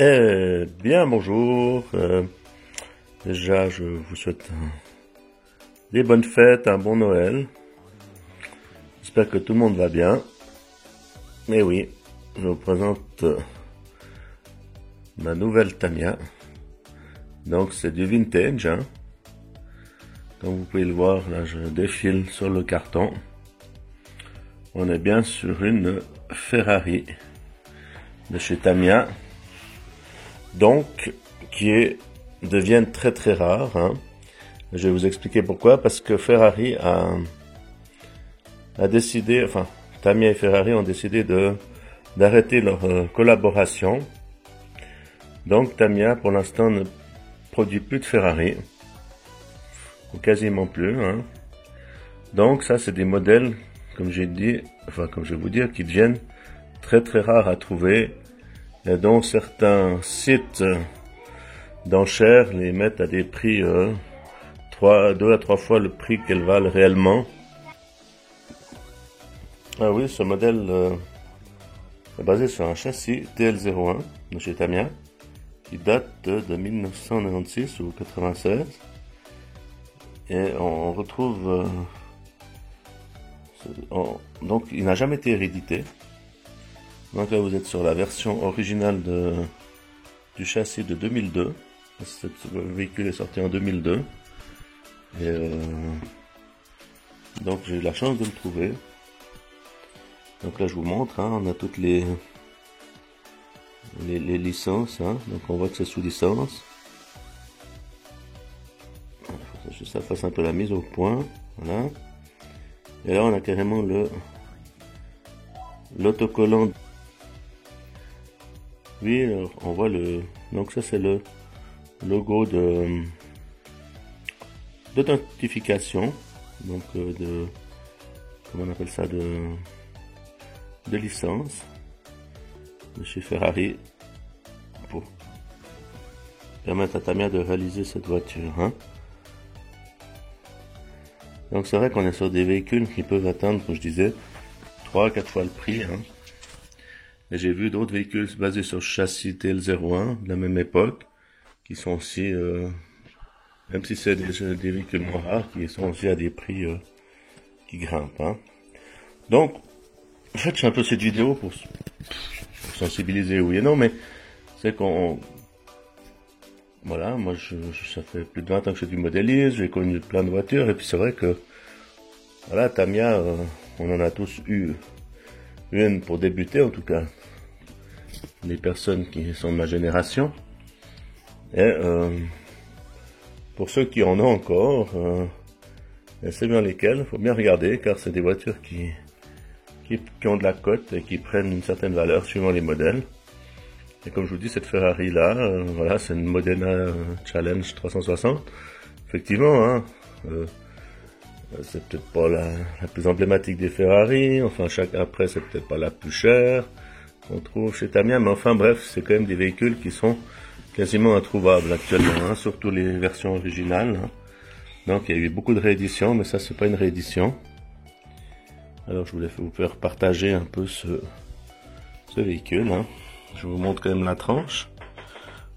Eh bien, bonjour. Déjà, je vous souhaite des bonnes fêtes, un bon Noël. J'espère que tout le monde va bien. Mais oui, je vous présente ma nouvelle Tamiya. Donc, c'est du vintage, hein. Comme vous pouvez le voir, là, je défile sur le carton. On est bien sur une Ferrari de chez Tamiya. Donc, deviennent très très rares, hein. Je vais vous expliquer pourquoi, parce que Ferrari a décidé, enfin, Tamiya et Ferrari ont décidé d'arrêter leur collaboration. Donc, Tamiya, pour l'instant, ne produit plus de Ferrari, ou quasiment plus, hein. Donc, ça, c'est des modèles, comme j'ai dit, enfin, comme je vais vous dire, qui deviennent très très rares à trouver, et dont certains sites d'enchères les mettent à des prix 2 à 3 fois le prix qu'elles valent réellement. Ah oui, ce modèle est basé sur un châssis TL01 de chez Tamiya qui date de 1996 ou 96, et on retrouve donc il n'a jamais été réédité. Donc là, vous êtes sur la version originale du châssis de 2002. Ce véhicule est sorti en 2002. Et donc j'ai eu la chance de le trouver. Donc là, je vous montre, hein, on a toutes les licences, hein. Donc on voit que c'est sous licence. Il faut que ça fasse un peu la mise au point. Voilà. Et là, on a carrément l'autocollant. Oui, alors, on voit donc ça c'est le logo d'authentification, donc comment on appelle ça, de licence de chez Ferrari pour permettre à Tamiya de réaliser cette voiture, hein. Donc c'est vrai qu'on est sur des véhicules qui peuvent atteindre, comme je disais, 3 à 4 fois le prix, hein. Et j'ai vu d'autres véhicules basés sur châssis TL01 de la même époque, qui sont aussi, même si c'est des véhicules moins rares, qui sont aussi à des prix qui grimpent, hein. Donc, en fait, je fais un peu cette vidéo pour sensibiliser, oui et non, mais c'est voilà, moi, ça fait plus de 20 ans que je fais du modélisme, j'ai connu plein de voitures, et puis c'est vrai que, voilà, Tamiya, on en a tous eu une pour débuter, en tout cas, les personnes qui sont de ma génération. Et pour ceux qui en ont encore, c'est bien lesquels, il faut bien regarder, car c'est des voitures qui ont de la cote et qui prennent une certaine valeur suivant les modèles. Et comme je vous dis, cette Ferrari là, voilà, c'est une Modena Challenge 360. Effectivement, hein, c'est peut-être pas la plus emblématique des Ferrari, enfin après c'est peut-être pas la plus chère qu'on trouve chez Tamiya, mais enfin bref, c'est quand même des véhicules qui sont quasiment introuvables actuellement, hein, surtout les versions originales, hein. Donc il y a eu beaucoup de rééditions, mais ça c'est pas une réédition. Alors je voulais vous faire partager un peu ce véhicule, hein. Je vous montre quand même la tranche,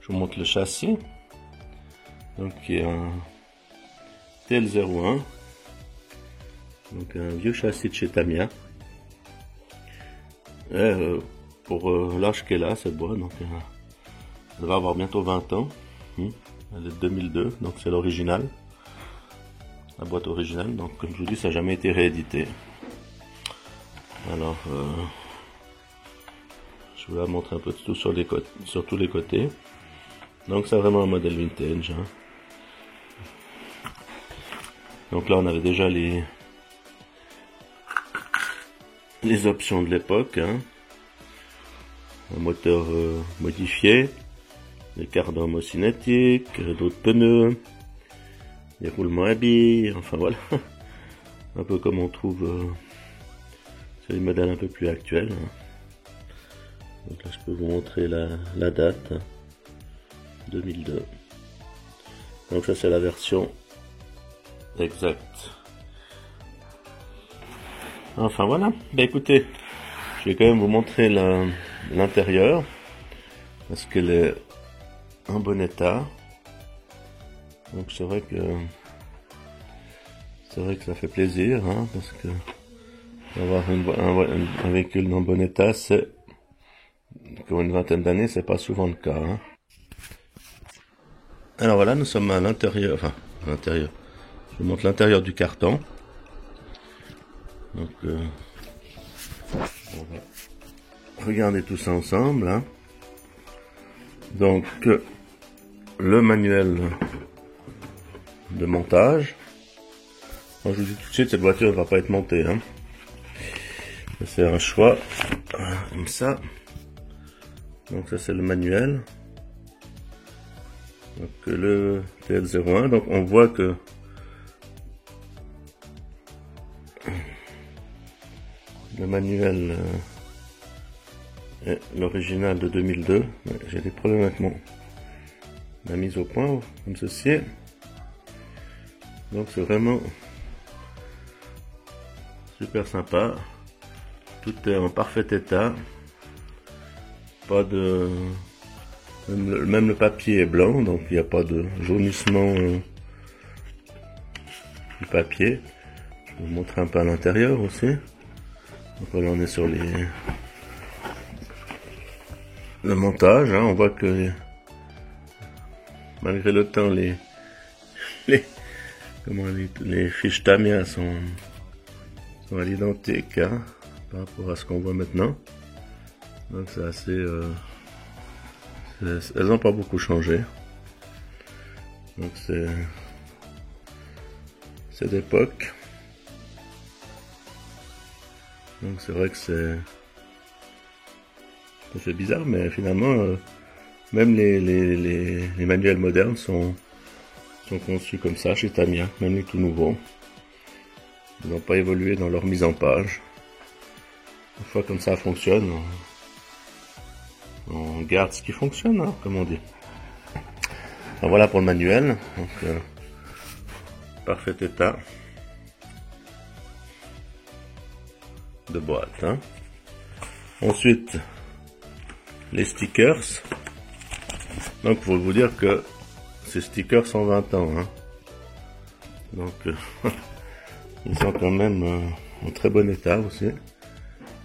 je vous montre le châssis, donc qui est un TL01, donc un vieux châssis de chez Tamiya. Et pour l'âge qu'elle a, cette boîte, donc elle va avoir bientôt 20 ans. Elle est de 2002, donc c'est l'original, la boîte originale. Donc comme je vous dis, ça n'a jamais été réédité. Alors je vais vous la montrer un peu de tout sur tous les côtés. Donc c'est vraiment un modèle vintage, hein. Donc là on avait déjà les options de l'époque, hein. Un moteur modifié, des cardan cinétiques, d'autres pneus, des roulements à billes, enfin voilà, un peu comme on trouve sur les modèles un peu plus actuels, hein. Donc là je peux vous montrer la date, 2002. Donc ça c'est la version exacte. Enfin voilà, ben écoutez, je vais quand même vous montrer l'intérieur, parce qu'elle est en bon état. Donc c'est vrai que ça fait plaisir, hein, parce que avoir un véhicule en bon état, c'est pour une vingtaine d'années, c'est pas souvent le cas, hein. Alors voilà, nous sommes à l'intérieur, enfin à l'intérieur. Je vous montre l'intérieur du carton. Donc on va regarder tout ça ensemble, hein. Donc le manuel de montage. Alors, je vous dis tout de suite, cette voiture ne va pas être montée, hein. C'est un choix comme ça. Donc ça c'est le manuel. Donc le TL01. Donc on voit que le manuel est l'original de 2002. J'ai des problèmes avec ma mise au point comme ceci. Donc c'est vraiment super sympa. Tout est en parfait état. Pas de... Même le papier est blanc, donc il n'y a pas de jaunissement du papier. Je vais vous montrer un peu à l'intérieur aussi. Donc là on est sur le montage, hein. On voit que malgré le temps les fiches Tamiya sont à l'identique, hein, par rapport à ce qu'on voit maintenant. Donc c'est assez... elles n'ont pas beaucoup changé. Donc c'est d'époque. Donc c'est vrai que c'est bizarre, mais finalement même les manuels modernes sont conçus comme ça chez Tamiya, même les tout nouveaux. Ils n'ont pas évolué dans leur mise en page. Une fois comme ça fonctionne, on garde ce qui fonctionne, hein, comme on dit. Alors voilà pour le manuel. Donc, parfait état de boîte, hein. Ensuite, les stickers. Donc, il faut vous dire que ces stickers sont 20 ans, hein. Donc, ils sont quand même en très bon état aussi.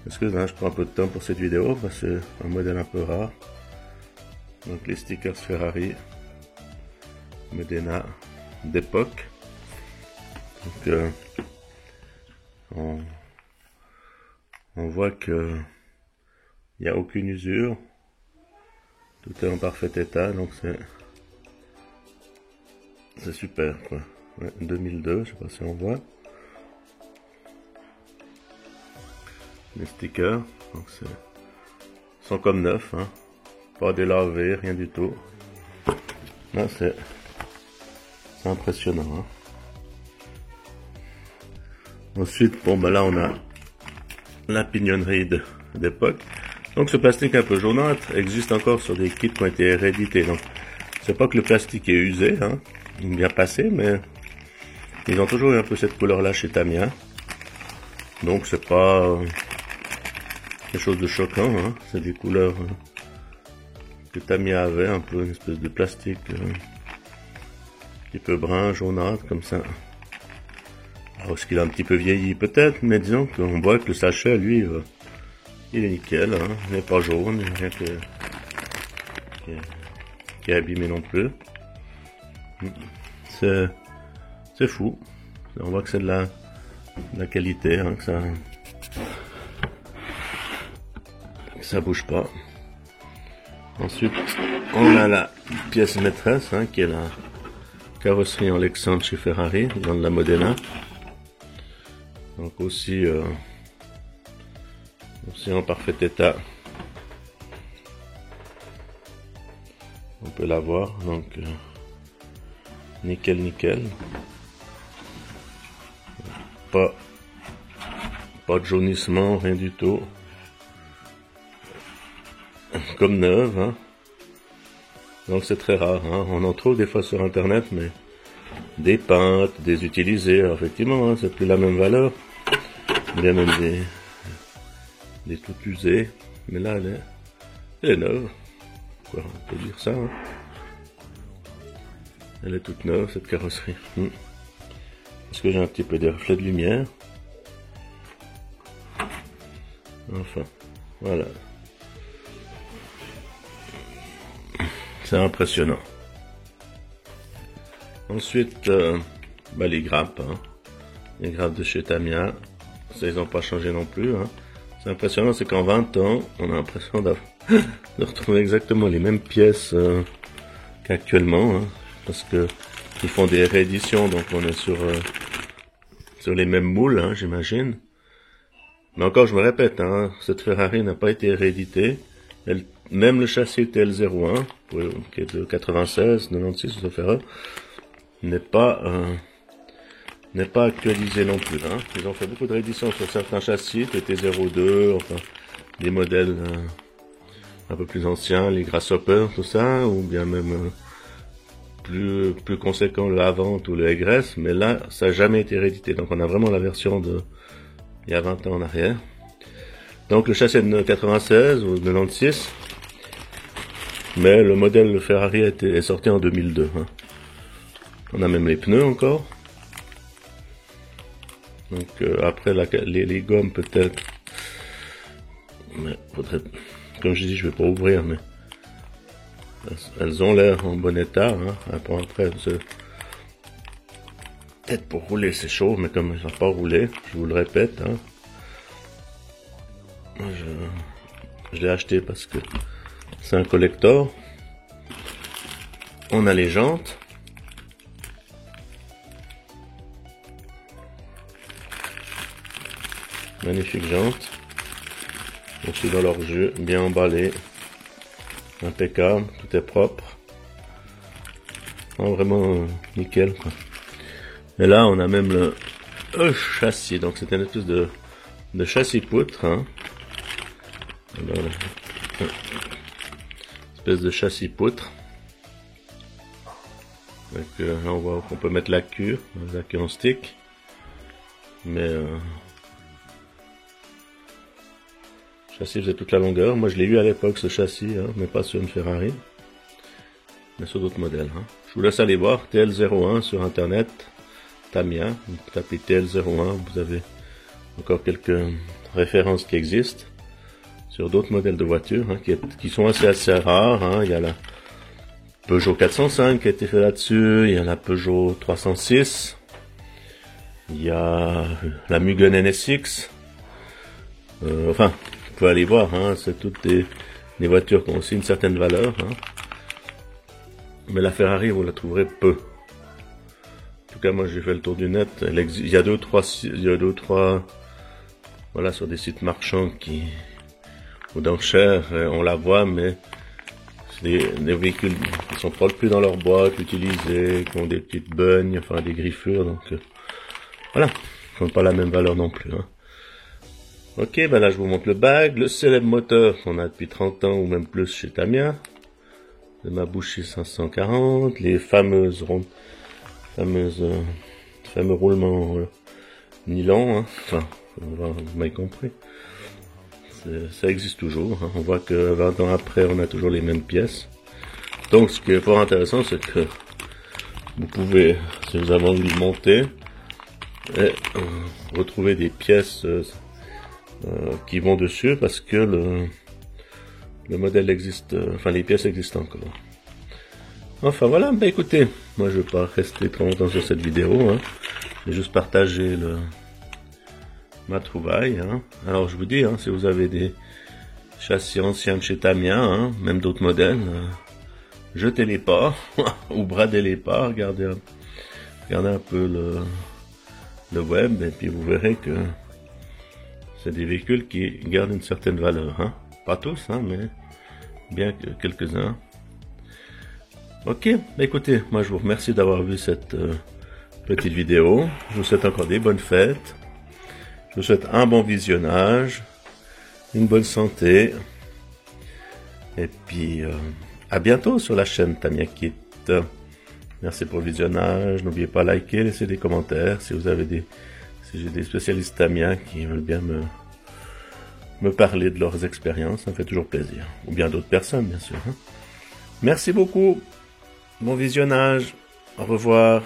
Excusez-moi, je prends un peu de temps pour cette vidéo parce que c'est un modèle un peu rare. Donc les stickers Ferrari, Modena d'époque. Donc on voit que il n'y a aucune usure. Tout est en parfait état, donc c'est super, quoi. Ouais, 2002, je sais pas si on voit. Les stickers, donc sont comme neufs, hein. Pas délavés, rien du tout. Là c'est impressionnant, hein. Ensuite, bon ben là on a la pignonnerie d'époque. Donc ce plastique un peu jaunâtre existe encore sur des kits qui ont été réédités. Donc c'est pas que le plastique est usé, hein, bien passé, mais ils ont toujours eu un peu cette couleur là chez Tamiya. Donc c'est pas quelque chose de choquant, hein. C'est des couleurs que Tamiya avait, un peu une espèce de plastique un petit peu brun, jaunâtre, comme ça. Alors est-ce qu'il a un petit peu vieilli? Peut-être, mais disons qu'on voit que le sachet, lui, il est nickel, hein. Il n'est pas jaune, il n'y a rien qui est abîmé non plus. C'est fou. On voit que c'est de la qualité, hein, que ça bouge pas. Ensuite, on a la pièce maîtresse, hein, qui est la carrosserie en Lexan chez Ferrari, dans de la Modena. Donc aussi en parfait état. On peut la voir, donc nickel. Pas de jaunissement, rien du tout. Comme neuve, hein. Donc c'est très rare, hein. On en trouve des fois sur internet, mais des peintes, des utilisées, alors, effectivement, hein, c'est plus la même valeur. Il y a même des toutes usées, mais là elle est neuve. Quoi, on peut dire ça, hein. Elle est toute neuve, cette carrosserie. Est-ce que j'ai un petit peu de reflets de lumière? Enfin, voilà. C'est impressionnant. Ensuite, les grappes. Hein. Les grappes de chez Tamiya. Ça, ils n'ont pas changé non plus. Hein. C'est impressionnant, c'est qu'en 20 ans, on a l'impression de retrouver exactement les mêmes pièces qu'actuellement. Hein, parce que ils font des rééditions, donc on est sur les mêmes moules, hein, j'imagine. Mais encore, je me répète, hein, cette Ferrari n'a pas été rééditée. Même le châssis TL01, qui est de 96, 96, sauf erreur, n'est pas actualisé non plus. Hein. Ils ont fait beaucoup de rééditions sur certains châssis, TT02, enfin des modèles un peu plus anciens, les Grasshopper, tout ça, ou bien même plus conséquent le Avant ou le Egress, mais là, ça n'a jamais été réédité. Donc on a vraiment la version de il y a 20 ans en arrière. Donc le châssis est de 96 ou 96, mais le modèle Ferrari est sorti en 2002. Hein. On a même les pneus encore. Donc après les gommes peut-être, mais faudrait, comme je dis, je vais pas ouvrir, mais elles ont l'air en bon état. Hein. Après, peut-être pour rouler c'est chaud, mais comme ça va pas rouler, je vous le répète. Hein. Je l'ai acheté parce que c'est un collector. On a les jantes. Magnifique jantes. Aussi dans leur jus, bien emballé. Impeccable, tout est propre. Oh, vraiment nickel, quoi. Et là, on a même le châssis. Donc c'est une espèce de châssis poutre. Hein. Alors, espèce de châssis poutre. Donc, là, on voit qu'on peut mettre la queue en stick. Mais châssis faisait toute la longueur. Moi je l'ai eu à l'époque ce châssis, hein, mais pas sur une Ferrari, mais sur d'autres modèles. Hein. Je vous laisse aller voir TL01 sur internet, Tamiya. Vous tapez TL01, vous avez encore quelques références qui existent sur d'autres modèles de voitures, hein, qui sont assez rares. Hein. Il y a la Peugeot 405 qui a été fait là-dessus, il y a la Peugeot 306, il y a la Mugen NSX. Enfin, vous pouvez aller voir, hein, c'est toutes des voitures qui ont aussi une certaine valeur. Hein. Mais la Ferrari, vous la trouverez peu. En tout cas, moi j'ai fait le tour du net. Il y a deux ou trois, voilà, sur des sites marchands ou d'enchères, on la voit, mais c'est des véhicules qui sont pas plus dans leur boîte, utilisés, qui ont des petites bugnes, enfin des griffures, donc voilà, ils n'ont pas la même valeur non plus. Hein. Ok, ben là je vous montre le bag, le célèbre moteur qu'on a depuis 30 ans ou même plus chez Tamiya, le Mabuchi 540, les fameux roulements nylon, hein. Enfin, vous m'avez compris, ça existe toujours, hein. On voit que 20 ans après on a toujours les mêmes pièces. Donc ce qui est fort intéressant, c'est que vous pouvez, si vous avez envie de monter, retrouver des pièces qui vont dessus, parce que le modèle existe, enfin les pièces existent encore. Enfin voilà, ben écoutez, moi je vais pas rester trop longtemps sur cette vidéo, hein. Je vais juste partager ma trouvaille. Hein. Alors je vous dis, hein, si vous avez des châssis anciens de chez Tamiya, hein, même d'autres modèles, jetez-les pas, ou bradez-les pas, regardez un peu le web, et puis vous verrez que c'est des véhicules qui gardent une certaine valeur. Hein. Pas tous, hein, mais bien que quelques-uns. Ok, écoutez, moi je vous remercie d'avoir vu cette petite vidéo. Je vous souhaite encore des bonnes fêtes. Je vous souhaite un bon visionnage, une bonne santé. Et puis, à bientôt sur la chaîne Tamiya Kit. Merci pour le visionnage. N'oubliez pas de liker, laisser des commentaires si vous avez Si j'ai des spécialistes Tamiya qui veulent bien me parler de leurs expériences, ça me fait toujours plaisir. Ou bien d'autres personnes, bien sûr. Merci beaucoup. Bon visionnage. Au revoir.